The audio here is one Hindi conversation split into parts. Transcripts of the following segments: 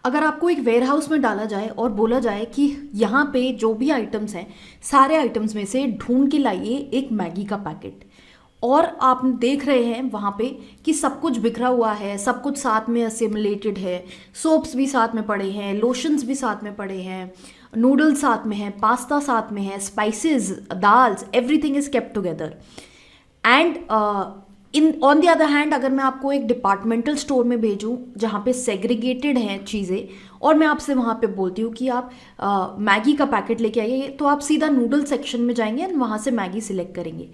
अगर आपको एक वेयर हाउस में डाला जाए और बोला जाए कि यहाँ पे जो भी आइटम्स हैं सारे आइटम्स में से ढूंढ के लाइए एक मैगी का पैकेट, और आप देख रहे हैं वहाँ पे कि सब कुछ बिखरा हुआ है, सब कुछ साथ में असिमुलेटेड है, सोप्स भी साथ में पड़े हैं, लोशंस भी साथ में पड़े हैं, नूडल्स साथ में है, पास्ता साथ में है, spices, dals, everything is kept together. And in on the other hand, अगर मैं आपको एक डिपार्टमेंटल स्टोर में भेजूं जहाँ पे सेग्रीगेटेड हैं चीज़ें, और मैं आपसे वहाँ पे बोलती हूँ कि आप मैगी का पैकेट लेके आइए, तो आप सीधा नूडल सेक्शन में जाएंगे और वहाँ से मैगी सिलेक्ट करेंगे।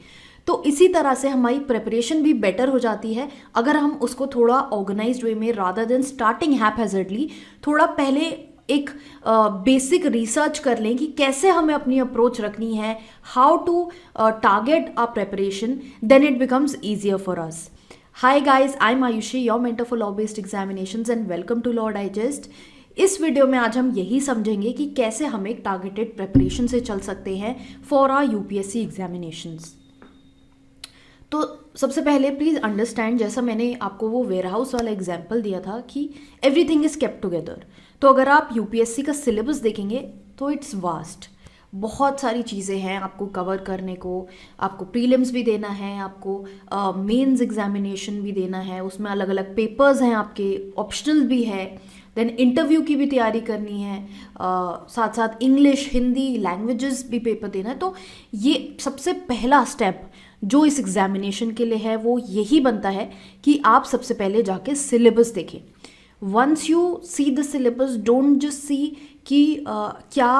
तो इसी तरह से हमारी प्रिपरेशन भी बेटर हो जाती है अगर हम उसको थोड़ा ऑर्गेनाइज्ड वे में, रादर देन स्टार्टिंग हैपहैज़र्डली, थोड़ा पहले एक बेसिक रिसर्च कर लें कि कैसे हमें अपनी अप्रोच रखनी है, how to target our preparation, then it becomes easier for us. Hi guys, I am Ayushi, your mentor for law based examinations, and welcome to Law Digest. इस वीडियो में आज हम यही समझेंगे कि कैसे हम एक टारगेटेड प्रिपरेशन से चल सकते हैं फॉर आवर यूपीएससी एग्जामिनेशंस। तो सबसे पहले प्लीज़ अंडरस्टैंड, जैसा मैंने आपको वो वेयर हाउस वाला एग्जाम्पल दिया था कि एवरीथिंग इज़ केप्ट टुगेदर, तो अगर आप यूपीएससी का सिलेबस देखेंगे तो इट्स वास्ट, बहुत सारी चीज़ें हैं आपको कवर करने को। आपको प्रीलिम्स भी देना है, आपको मेंस एग्जामिनेशन भी देना है, उसमें अलग अलग पेपर्स हैं आपके, ऑप्शनल भी है, देन इंटरव्यू की भी तैयारी करनी है, साथ साथ इंग्लिश, हिंदी, लैंग्वेजेस भी पेपर देना है। तो ये सबसे पहला स्टेप जो इस एग्जामिनेशन के लिए है वो यही बनता है कि आप सबसे पहले जाके सिलेबस देखें। Once you see the syllabus, don't just see कि क्या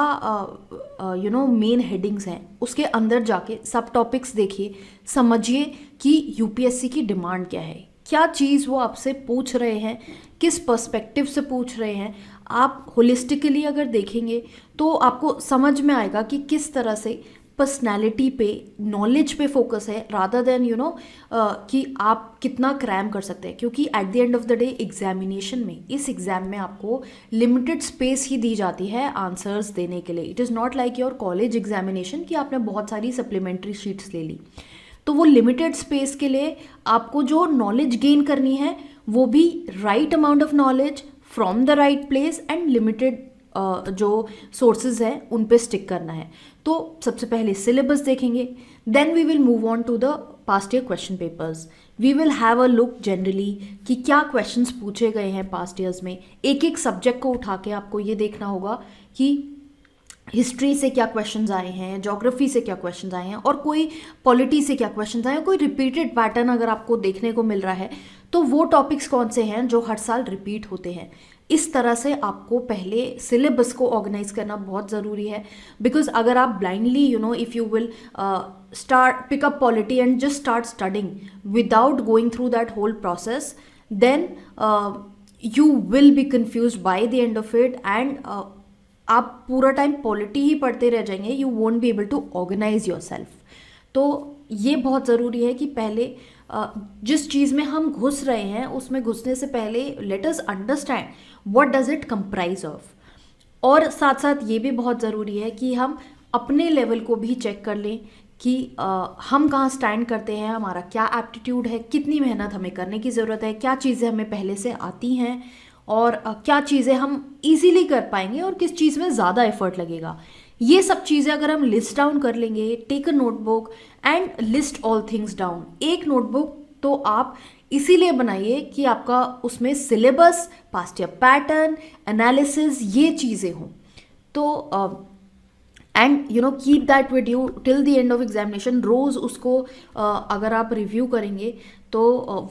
मेन हेडिंग्स हैं, उसके अंदर जाके सब टॉपिक्स देखिए, समझिए कि यूपीएससी की डिमांड क्या है, क्या चीज़ वो आपसे पूछ रहे हैं, किस पर्सपेक्टिव से पूछ रहे हैं। आप होलिस्टिकली अगर देखेंगे तो आपको समझ में आएगा कि किस तरह से पर्सनैलिटी पे, नॉलेज पे फोकस है, रादर देन कि आप कितना क्रैम कर सकते हैं। क्योंकि at the end of the day examination में, इस एग्ज़ाम में आपको लिमिटेड स्पेस ही दी जाती है आंसर्स देने के लिए। It is not like your college examination कि आपने बहुत सारी सप्लीमेंट्री शीट्स ले ली। तो वो लिमिटेड स्पेस के लिए आपको जो नॉलेज गेन करनी है वो भी right amount of knowledge from the right place and limited जो सोर्सेज हैं उन पे स्टिक करना है। तो सबसे पहले सिलेबस देखेंगे, then we will move on to the past year question papers. We will have a look generally कि क्या क्वेश्चंस पूछे गए हैं पास्ट ईयर्स में। एक एक सब्जेक्ट को उठा के आपको ये देखना होगा कि हिस्ट्री से क्या क्वेश्चंस आए हैं, ज्योग्राफी से क्या क्वेश्चंस आए हैं, और कोई पॉलिटी से क्या क्वेश्चंस आए हैं। कोई रिपीटेड पैटर्न अगर आपको देखने को मिल रहा है तो वो टॉपिक्स कौन से हैं जो हर साल रिपीट होते हैं। इस तरह से आपको पहले सिलेबस को ऑर्गेनाइज करना बहुत ज़रूरी है। बिकॉज अगर आप blindly if you will start pick up polity and just start studying without going through that whole process, then you will be confuse by the end of it, and आप पूरा टाइम पॉलिटी ही पढ़ते रह जाएंगे। You won't be able to organise yourself. तो ये बहुत ज़रूरी है कि पहले जिस चीज़ में हम घुस रहे हैं उसमें घुसने से पहले let us understand what does it comprise of. और साथ साथ ये भी बहुत ज़रूरी है कि हम अपने लेवल को भी चेक कर लें कि हम कहाँ स्टैंड करते हैं, हमारा क्या एप्टीट्यूड है, कितनी मेहनत हमें करने की ज़रूरत है, क्या चीज़ें हमें पहले से आती हैं, और क्या चीज़ें हम इजीली कर पाएंगे और किस चीज़ में ज़्यादा एफर्ट लगेगा। ये सब चीज़ें अगर हम लिस्ट डाउन कर लेंगे, take a notebook and list all things down. एक नोटबुक तो आप इसीलिए बनाइए कि आपका उसमें syllabus, past year pattern, analysis, ये चीज़ें हों। तो and keep that with you till the end of examination. रोज़ उसको अगर आप रिव्यू करेंगे तो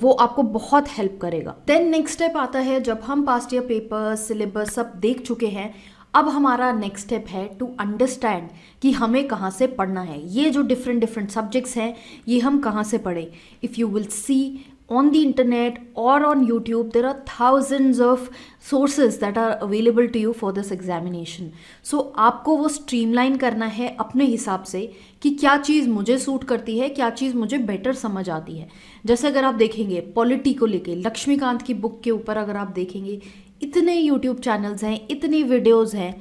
वो आपको बहुत हेल्प करेगा। देन नेक्स्ट स्टेप आता है, जब हम पास्ट ईयर पेपर, सिलेबस सब देख चुके हैं, अब हमारा नेक्स्ट स्टेप है टू अंडरस्टैंड कि हमें कहाँ से पढ़ना है। ये जो डिफरेंट डिफरेंट सब्जेक्ट्स हैं ये हम कहाँ से पढ़ें। If you will see on the internet or on YouTube, there are thousands of sources that are available to you for this examination. So आपको वो streamline करना है अपने हिसाब से कि क्या चीज़ मुझे सूट करती है, क्या चीज़ मुझे बेटर समझ आती है। जैसे अगर आप देखेंगे पॉलिटी को लेके, लक्ष्मीकांत की बुक के ऊपर अगर आप देखेंगे, इतने YouTube चैनल्स हैं, इतनी वीडियोज़ हैं,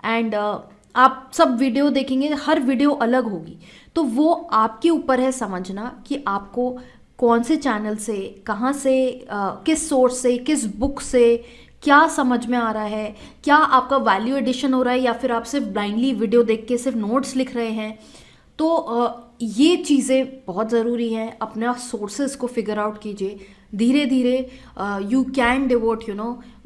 एंड आप सब वीडियो देखेंगे, हर वीडियो अलग होगी। तो वो आपके ऊपर है समझना कि आपको कौन से चैनल से, कहाँ से, किस सोर्स से, किस बुक से, क्या समझ में आ रहा है, क्या आपका वैल्यू एडिशन हो रहा है, या फिर आप सिर्फ ब्लाइंडली वीडियो देख के सिर्फ नोट्स लिख रहे हैं। तो ये चीज़ें बहुत ज़रूरी हैं। अपना सोर्सेज को फिगर आउट कीजिए धीरे धीरे। You can devote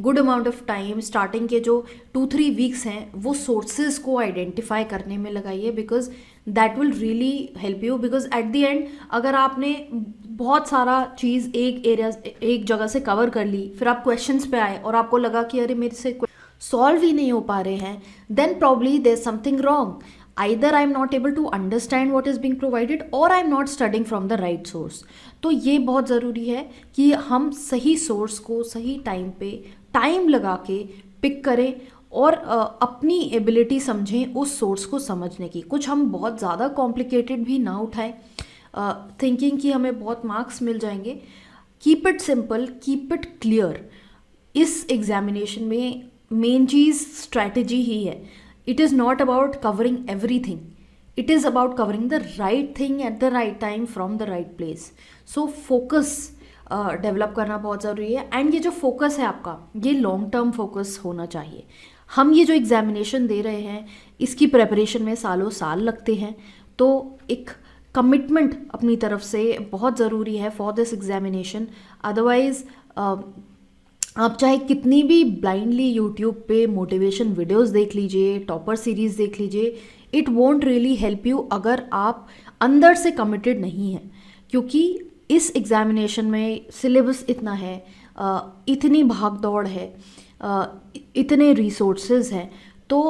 good amount of time. Starting के जो 2-3 वीक्स हैं वो सोर्सेज को आइडेंटिफाई करने में लगाइए, because that will really help you. Because at the end अगर आपने बहुत सारा चीज़ एक जगह से कवर कर ली, फिर आप क्वेश्चंस पे आए और आपको लगा कि अरे मेरे से सॉल्व ही नहीं हो पा रहे हैं, then probably there something wrong. either I am not able to understand what is being provided or I am not studying from the right source। तो ये बहुत ज़रूरी है कि हम सही सोर्स को सही टाइम पे टाइम लगा के पिक करें और अपनी एबिलिटी समझें उस सोर्स को समझने की। कुछ हम बहुत ज़्यादा कॉम्प्लिकेटेड भी ना उठाएं थिंकिंग कि हमें बहुत मार्क्स मिल जाएंगे। Keep it simple, keep it clear. इस एग्जामिनेशन में मेन चीज़ स्ट्रैटेजी ही है। It is not about covering everything. It is about covering the right thing at the right time from the right place. So focus develop करना बहुत ज़रूरी है। एंड ये जो फोकस है आपका, ये लॉन्ग टर्म फोकस होना चाहिए। हम ये जो एग्जामिनेशन दे रहे हैं इसकी प्रेपरेशन में सालों साल लगते हैं, तो एक कमिटमेंट अपनी तरफ से बहुत ज़रूरी है फॉर दिस एग्जामिनेशन। अदरवाइज़ आप चाहे कितनी भी ब्लाइंडली यूट्यूब पे मोटिवेशन वीडियोस देख लीजिए, टॉपर सीरीज़ देख लीजिए, it won't really help you अगर आप अंदर से कमिटेड नहीं हैं। क्योंकि इस एग्जामिनेशन में सिलेबस इतना है, इतनी भाग दौड़ है, इतने रिसोर्सेज हैं, तो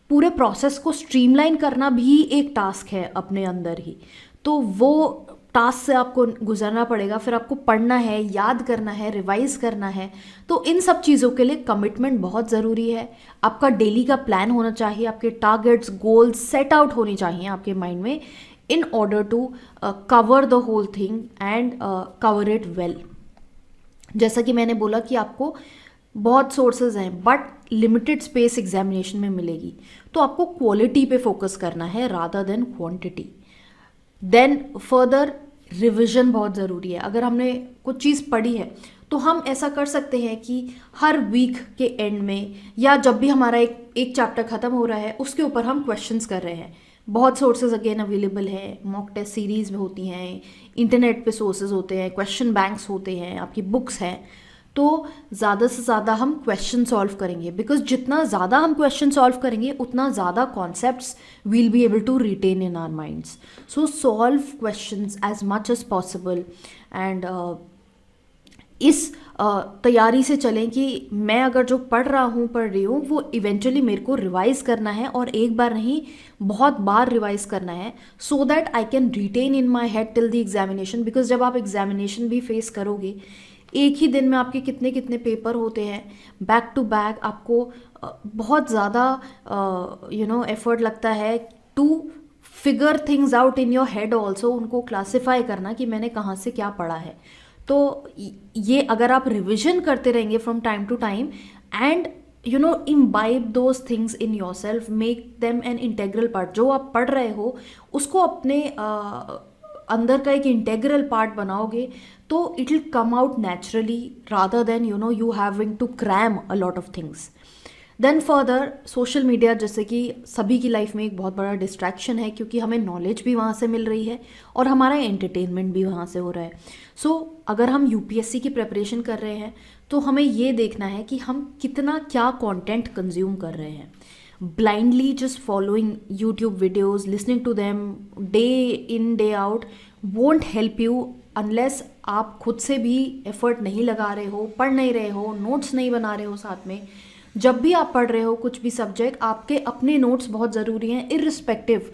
पूरे प्रोसेस को स्ट्रीमलाइन करना भी एक टास्क है अपने अंदर ही। तो वो टास्क से आपको गुजरना पड़ेगा। फिर आपको पढ़ना है, याद करना है, रिवाइज करना है। तो इन सब चीज़ों के लिए कमिटमेंट बहुत ज़रूरी है। आपका डेली का प्लान होना चाहिए, आपके टारगेट्स गोल्स सेट आउट होने चाहिए आपके माइंड में, in order to cover the whole thing and cover it well. जैसा कि मैंने बोला कि आपको बहुत सोर्सेज हैं बट लिमिटेड स्पेस एग्जामिनेशन में मिलेगी, तो आपको क्वालिटी पे फोकस करना है rather than quantity. Then further revision बहुत ज़रूरी है। अगर हमने कुछ चीज़ पढ़ी है तो हम ऐसा कर सकते हैं कि हर वीक के एंड में या जब भी हमारा एक चैप्टर ख़त्म हो रहा है उसके ऊपर हम क्वेश्चंस कर रहे हैं। बहुत सोर्सेज अगेन अवेलेबल है, मॉक टेस्ट सीरीज़ में होती हैं, इंटरनेट पे सोर्सेज होते हैं, क्वेश्चन बैंक्स होते हैं, आपकी बुक्स हैं। तो ज़्यादा से ज़्यादा हम क्वेश्चन सॉल्व करेंगे, बिकॉज जितना ज़्यादा हम क्वेश्चन सॉल्व करेंगे उतना ज़्यादा concepts will be able to retain in our minds. So solve questions as much as possible and इस तैयारी से चलें कि मैं अगर जो पढ़ रही हूँ वो इवेंचुअली मेरे को रिवाइज़ करना है, और एक बार नहीं बहुत बार रिवाइज़ करना है, so that I can retain in my head till the examination. Because जब आप एग्जामिनेशन भी फेस करोगे, एक ही दिन में आपके कितने कितने पेपर होते हैं बैक टू बैक, आपको बहुत ज़्यादा एफर्ट लगता है to figure things out in your head also, उनको क्लासीफाई करना कि मैंने कहाँ से क्या पढ़ा है। तो ये अगर आप रिविजन करते रहेंगे from time to time and imbibe those things in your self, make them an integral part, जो आप पढ़ रहे हो उसको अपने अंदर का एक इंटेग्रल पार्ट बनाओगे, तो it will come out naturally rather than you having to cram a lot of things. Then further social media जैसे कि सभी की लाइफ में एक बहुत बड़ा डिस्ट्रैक्शन है, क्योंकि हमें नॉलेज भी वहाँ से मिल रही है और हमारा एंटरटेनमेंट भी वहाँ से हो रहा है। सो अगर हम यूपीएससी की प्रिपरेशन कर रहे हैं तो हमें ये देखना है कि हम कितना क्या कंटेंट कंज्यूम कर रहे हैं। Blindly just following YouTube videos, listening to them day in day out won't help you unless आप खुद से भी एफर्ट नहीं लगा रहे हो, पढ़ नहीं रहे हो, नोट्स नहीं बना रहे हो साथ में। जब भी आप पढ़ रहे हो कुछ भी सब्जेक्ट, आपके अपने नोट्स बहुत ज़रूरी हैं, इर्रिस्पेक्टिव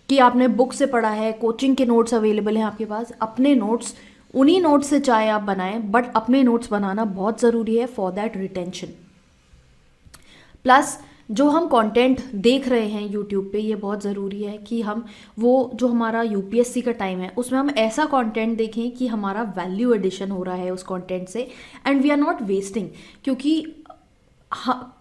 कि आपने बुक से पढ़ा है, कोचिंग के नोट्स अवेलेबल हैं आपके पास, अपने नोट्स उन्हीं नोट्स से चाहे आप बनाएं, बट अपने नोट्स बनाना बहुत ज़रूरी है फॉर दैट रिटेंशन। प्लस जो हम कंटेंट देख रहे हैं यूट्यूब पे, ये बहुत ज़रूरी है कि हम वो जो हमारा यूपीएससी का टाइम है उसमें हम ऐसा कंटेंट देखें कि हमारा वैल्यू एडिशन हो रहा है उस कंटेंट से and we are not wasting. क्योंकि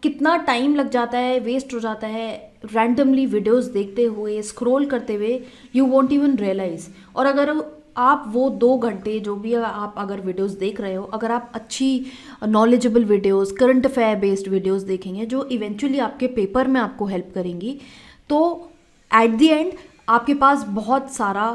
कितना टाइम लग जाता है, वेस्ट हो जाता है रैंडमली वीडियोस देखते हुए, स्क्रॉल करते हुए, यू वॉन्ट इवन रियलाइज। और अगर आप वो 2 घंटे जो भी आप अगर वीडियोस देख रहे हो, अगर आप अच्छी knowledgeable videos, current affair based videos देखेंगे जो इवेंचुअली आपके पेपर में आपको हेल्प करेंगी, तो एट द एंड आपके पास बहुत सारा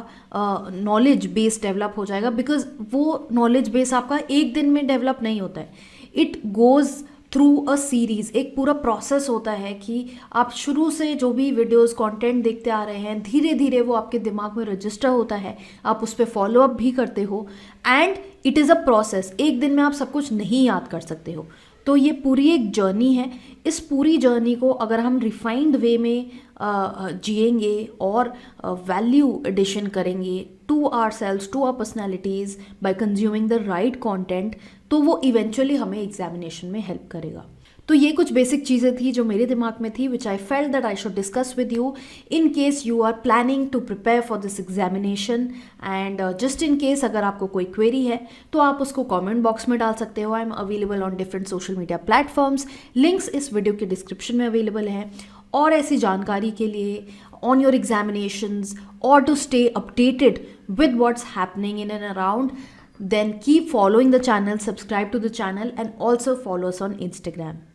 नॉलेज बेस डेवलप हो जाएगा। बिकॉज वो नॉलेज बेस आपका एक दिन में डेवलप नहीं होता है, it goes through a series. एक पूरा प्रोसेस होता है कि आप शुरू से जो भी वीडियोस कंटेंट देखते आ रहे हैं, धीरे धीरे वो आपके दिमाग में रजिस्टर होता है, आप उस पर फॉलो अप भी करते हो, and it is a process. एक दिन में आप सब कुछ नहीं याद कर सकते हो। तो ये पूरी एक जर्नी है। इस पूरी जर्नी को अगर हम रिफाइंड वे में जिएंगे और वैल्यू एडिशन करेंगे to our selves, to our personalities, by consuming the right content, तो वो इवेंचुअली हमें एग्जामिनेशन में हेल्प करेगा। तो ये कुछ बेसिक चीज़ें थी जो मेरे दिमाग में थी, which I felt that I should discuss with you in case you are planning to prepare for this examination. And just in case अगर आपको कोई क्वेरी है तो आप उसको कमेंट बॉक्स में डाल सकते हो। I am available on different social media platforms, links इस वीडियो के डिस्क्रिप्शन में अवेलेबल हैं। और ऐसी जानकारी के लिए on your examinations or to stay updated with what's happening in and around, then keep following the channel, subscribe to the channel, and also follow us on Instagram.